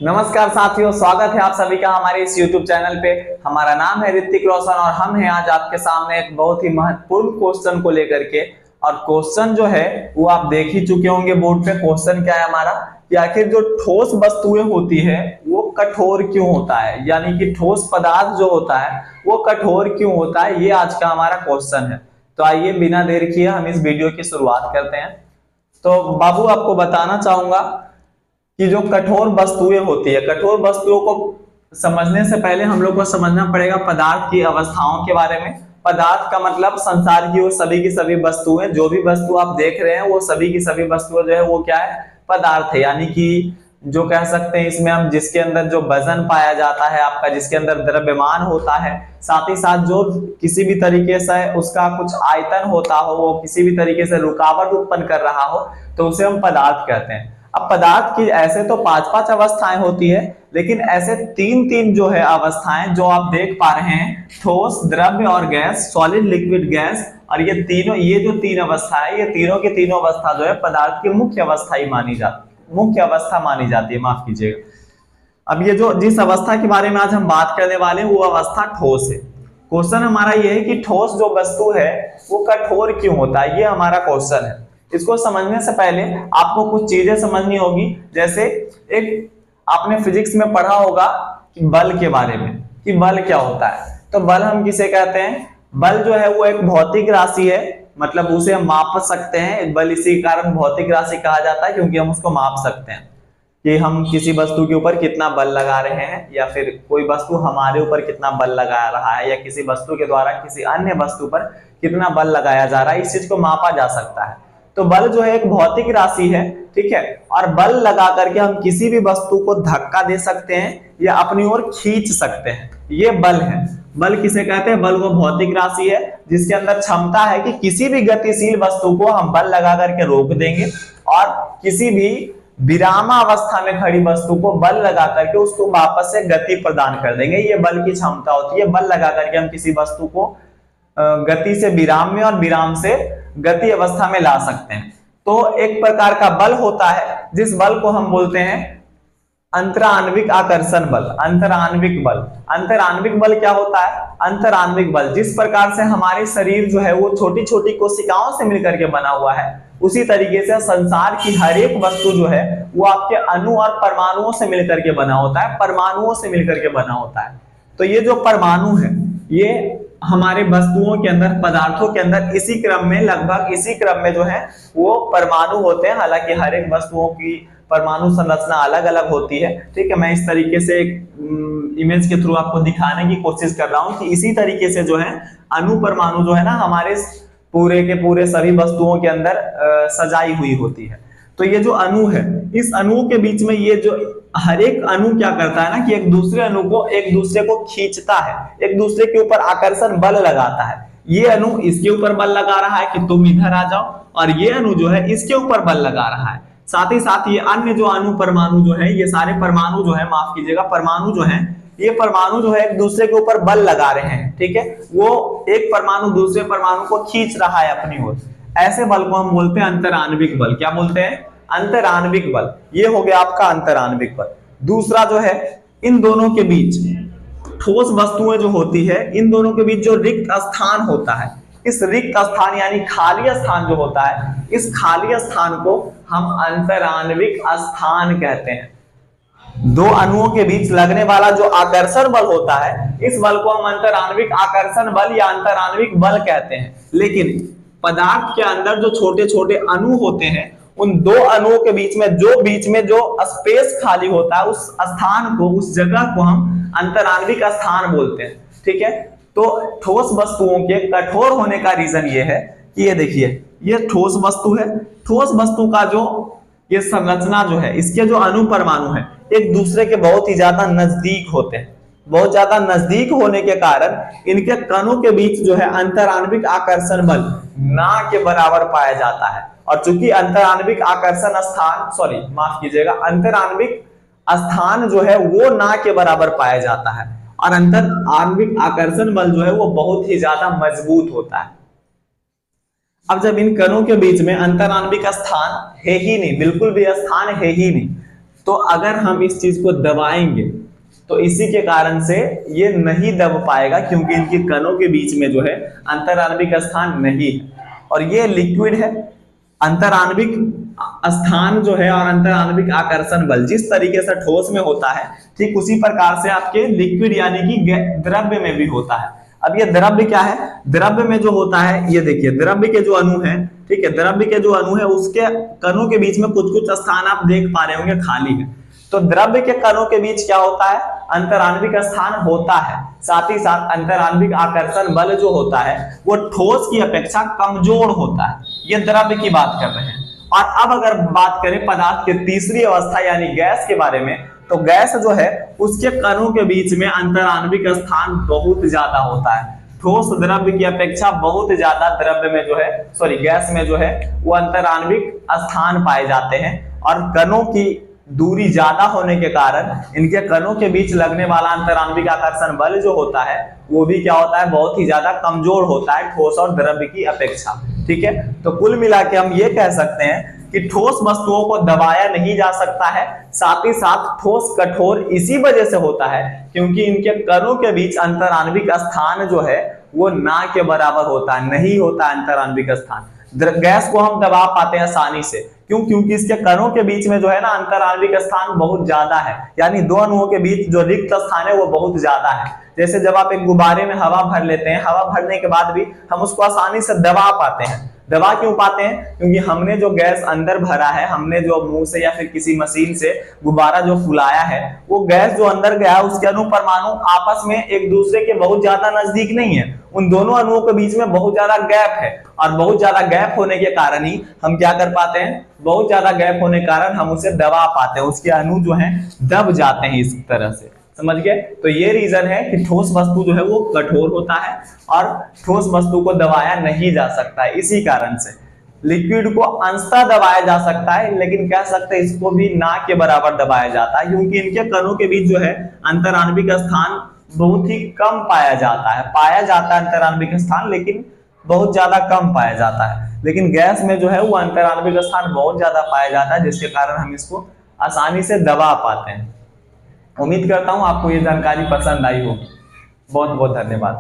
नमस्कार साथियों, स्वागत है आप सभी का हमारे इस YouTube चैनल पे। हमारा नाम है ऋतिक रोशन और हम हैं आज आपके सामने एक बहुत ही महत्वपूर्ण क्वेश्चन को लेकर के। और क्वेश्चन जो है वो आप देख ही चुके होंगे बोर्ड पे। क्वेश्चन क्या है हमारा कि आखिर जो ठोस वस्तुएं होती है वो कठोर क्यों होता है, यानी कि ठोस पदार्थ जो होता है वो कठोर क्यों होता है, ये आज का हमारा क्वेश्चन है। तो आइए बिना देर किए हम इस वीडियो की शुरुआत करते हैं। तो बाबू आपको बताना चाहूंगा कि जो कठोर वस्तुएं होती है, कठोर वस्तुओं को समझने से पहले हम लोग को समझना पड़ेगा पदार्थ की अवस्थाओं के बारे में। पदार्थ का मतलब संसार की वो सभी की सभी वस्तुएं, जो भी वस्तु आप देख रहे हैं वो सभी की सभी वस्तुएं जो है वो क्या है, पदार्थ है। यानी कि जो कह सकते हैं इसमें हम जिसके अंदर जो वजन पाया जाता है आपका, जिसके अंदर द्रव्यमान होता है, साथ ही साथ जो किसी भी तरीके से उसका कुछ आयतन होता हो, वो किसी भी तरीके से रुकावट उत्पन्न कर रहा हो, तो उसे हम पदार्थ कहते हैं। अब पदार्थ की ऐसे तो पांच पांच अवस्थाएं होती है, लेकिन ऐसे तीन तीन जो है अवस्थाएं जो आप देख पा रहे हैं, ठोस, द्रव्य और गैस, सॉलिड, लिक्विड, गैस, और ये तीनों, ये जो तीन अवस्था है, ये तीनों की तीनों अवस्था जो है पदार्थ की मुख्य अवस्था ही मानी जाती है, माफ कीजिएगा। अब ये जो जिस अवस्था के बारे में आज हम बात करने वाले हैं वो अवस्था ठोस है। क्वेश्चन हमारा ये है कि ठोस जो वस्तु है वो कठोर क्यों होता है, ये हमारा क्वेश्चन है। इसको समझने से पहले आपको कुछ चीजें समझनी होगी। जैसे एक आपने फिजिक्स में पढ़ा होगा कि बल के बारे में, कि बल क्या होता है। तो बल हम किसे कहते हैं? बल जो है वो एक भौतिक राशि है, मतलब उसे हम माप सकते हैं। बल इसी कारण भौतिक राशि कहा जाता है क्योंकि हम उसको माप सकते हैं कि हम किसी वस्तु के ऊपर कितना बल लगा रहे हैं, या फिर कोई वस्तु हमारे ऊपर कितना बल लगा रहा है, या किसी वस्तु के द्वारा किसी अन्य वस्तु पर कितना बल लगाया जा रहा है, इस चीज को मापा जा सकता है। तो बल जो है एक भौतिक राशि है, ठीक है। और बल लगा करके हम किसी भी वस्तु को धक्का दे सकते हैं या अपनी ओर खींच सकते हैं, ये बल है। बल किसे कहते हैं? बल वो भौतिक राशि है जिसके अंदर क्षमता है कि किसी भी गतिशील वस्तु को हम बल लगा करके रोक देंगे, और किसी भी विरामावस्था में खड़ी वस्तु को बल लगा करके उसको वापस से गति प्रदान कर देंगे। ये बल की क्षमता होती है। बल लगा करके हम किसी वस्तु को गति से विराम में और विराम से गति अवस्था में ला सकते हैं। तो एक प्रकार का बल होता है जिस बल को हम बोलते हैं अंतराण्विक आकर्षण बल। अंतराण्विक बल, अंतराण्विक बल क्या होता है? अंतराण्विक बल जिस प्रकार से हमारे शरीर जो है वो छोटी छोटी कोशिकाओं से मिलकर के बना हुआ है, उसी तरीके से संसार की हर एक वस्तु जो है वो आपके अणु और परमाणुओं से मिलकर के बना होता है, परमाणुओं से मिलकर के बना होता है। तो ये जो परमाणु है ये हमारे वस्तुओं के अंदर, पदार्थों के अंदर इसी क्रम में, लगभग इसी क्रम में जो है वो परमाणु होते हैं। हालांकि हर एक वस्तुओं की परमाणु संरचना अलग अलग होती है, ठीक है। मैं इस तरीके से एक इमेज के थ्रू आपको दिखाने की कोशिश कर रहा हूं कि इसी तरीके से जो है अणु परमाणु जो है ना हमारे पूरे के पूरे सभी वस्तुओं के अंदर सजाई हुई होती है। तो ये जो अणु है, इस अणु के बीच में ये जो हर एक अणु क्या करता है ना कि एक दूसरे अणु को, एक दूसरे को खींचता है, एक दूसरे के ऊपर आकर्षण बल लगाता है। ये अणु इसके ऊपर बल लगा रहा है कि तुम इधर आ जाओ, और ये अणु जो है इसके ऊपर बल लगा रहा है। साथ ही साथ ये अन्य जो अणु परमाणु जो है, ये सारे परमाणु जो है, माफ कीजिएगा, परमाणु जो है, ये परमाणु जो है एक दूसरे के ऊपर बल लगा रहे हैं, ठीक है। वो एक परमाणु दूसरे परमाणु को खींच रहा है अपनी ओर। ऐसे बल को हम बोलते हैं अंतराण्विक बल। क्या बोलते हैं? अंतराण्विक बल। ये हो गया आपका अंतराण्विक बल। दूसरा जो है, इन दोनों के बीच ठोस वस्तुएं जो होती है, इन दोनों के बीच जो रिक्त स्थान होता है, इस रिक्त स्थान यानी खाली स्थान जो होता है, इस खाली स्थान को हम अंतराण्विक स्थान कहते हैं। दो अणुओं के बीच लगने वाला जो आकर्षण बल होता है, इस बल को हम अंतराण्विक आकर्षण बल या अंतराण्विक बल कहते हैं। लेकिन पदार्थ के अंदर जो छोटे छोटे अणु होते हैं, उन दो अणुओं के बीच में जो स्पेस खाली होता है, उस स्थान को, उस जगह को हम अंतराण्विक स्थान बोलते हैं, ठीक है। तो ठोस वस्तुओं के कठोर होने का रीजन ये है कि ये देखिए, ये ठोस वस्तु है। ठोस वस्तु का जो ये संरचना जो है, इसके जो अणु परमाणु है एक दूसरे के बहुत ही ज्यादा नजदीक होते हैं। बहुत ज्यादा नजदीक होने के कारण इनके कणों के बीच जो है अंतराण्विक आकर्षण बल ना के बराबर पाया जाता है। और चूंकि अंतराण्विक आकर्षण स्थान, सॉरी माफ कीजिएगा, अंतराण्विक स्थान जो है वो ना के बराबर पाया जाता है, और अंतराण्विक आकर्षण बल जो है वो बहुत ही ज्यादा मजबूत होता है। अब जब इन कणों के बीच में अंतराण्विक स्थान है ही नहीं, बिल्कुल भी स्थान है ही नहीं, तो अगर हम इस चीज को दबाएंगे तो इसी के कारण से ये नहीं दब पाएगा, क्योंकि इनके कणों के बीच में जो है अंतराणविक स्थान नहीं है। और ये लिक्विड है। अंतराणविक स्थान जो है और अंतराणविक आकर्षण बल जिस तरीके से ठोस में होता है, ठीक उसी प्रकार से आपके लिक्विड यानी कि द्रव्य में भी होता है। अब ये द्रव्य क्या है, द्रव्य में जो होता है, ये देखिए द्रव्य के जो अणु है, ठीक है, द्रव्य के जो अणु है उसके कणों के बीच में कुछ कुछ स्थान आप देख पा रहे होंगे खाली है। तो द्रव्य के कणों के बीच क्या होता है, अंतराणविक स्थान होता है। साथ ही साथ अंतराणविक आकर्षण बल जो होता है वो ठोस की अपेक्षा कमजोर होता है। ये द्रव्य की बात कर रहे हैं। और अब अगर बात करें पदार्थ की तीसरी अवस्था यानी गैस के बारे में, तो गैस जो है उसके कणों के बीच में अंतराणविक स्थान बहुत ज्यादा होता है। ठोस द्रव्य की अपेक्षा बहुत ज्यादा द्रव्य में जो है गैस में जो है वो अंतराणविक स्थान पाए जाते हैं। और कणों की दूरी ज्यादा होने के कारण इनके कणों के बीच लगने वाला अंतराणविक आकर्षण बल जो होता है वो भी क्या होता है, बहुत ही ज्यादा कमजोर होता है ठोस और द्रव्य की अपेक्षा। ठीक है, तो कुल मिला के हम ये कह सकते हैं कि ठोस वस्तुओं को दबाया नहीं जा सकता है। साथ ही साथ ठोस कठोर इसी वजह से होता है क्योंकि इनके कणों के बीच अंतराणविक स्थान जो है वो ना के बराबर होता है, नहीं होता अंतराणविक स्थान। गैस को हम दबा पाते हैं आसानी से, क्यों? क्योंकि इसके कणों के बीच में जो है ना अंतराणविक स्थान बहुत ज्यादा है, यानी दो अणुओं के बीच जो रिक्त स्थान है वो बहुत ज्यादा है। जैसे जब आप एक गुब्बारे में हवा भर लेते हैं, हवा भरने के बाद भी हम उसको आसानी से दबा पाते हैं। दबा क्यों पाते हैं? क्योंकि हमने जो गैस अंदर भरा है, हमने जो मुंह से या फिर किसी मशीन से गुब्बारा जो फुलाया है, वो गैस जो अंदर गया उसके अणु परमाणु आपस में एक दूसरे के बहुत ज्यादा नजदीक नहीं है। उन दोनों अणुओं के बीच में बहुत ज्यादा गैप है और बहुत ज्यादा गैप होने के कारण ही हम क्या कर पाते हैं, बहुत ज्यादा गैप होने के कारण हम उसे दबा पाते हैं, उसके अणु जो है दब जाते हैं इस तरह से। समझ गए? तो ये रीजन है कि ठोस वस्तु जो है वो कठोर होता है और ठोस वस्तु को दबाया नहीं जा सकता है। इसी कारण से लिक्विड को अंशतः दबाया जा सकता है, लेकिन कह सकते हैं इसको भी ना के बराबर दबाया जाता है, क्योंकि इनके कणों के बीच जो है अंतराणविक स्थान बहुत ही कम पाया जाता है। पाया जाता है अंतराणविक स्थान, लेकिन बहुत ज्यादा कम पाया जाता है। लेकिन गैस में जो है वो अंतराणविक स्थान बहुत ज्यादा पाया जाता है, जिसके कारण हम इसको आसानी से दबा पाते हैं। उम्मीद करता हूं आपको ये जानकारी पसंद आई होगी। बहुत बहुत धन्यवाद।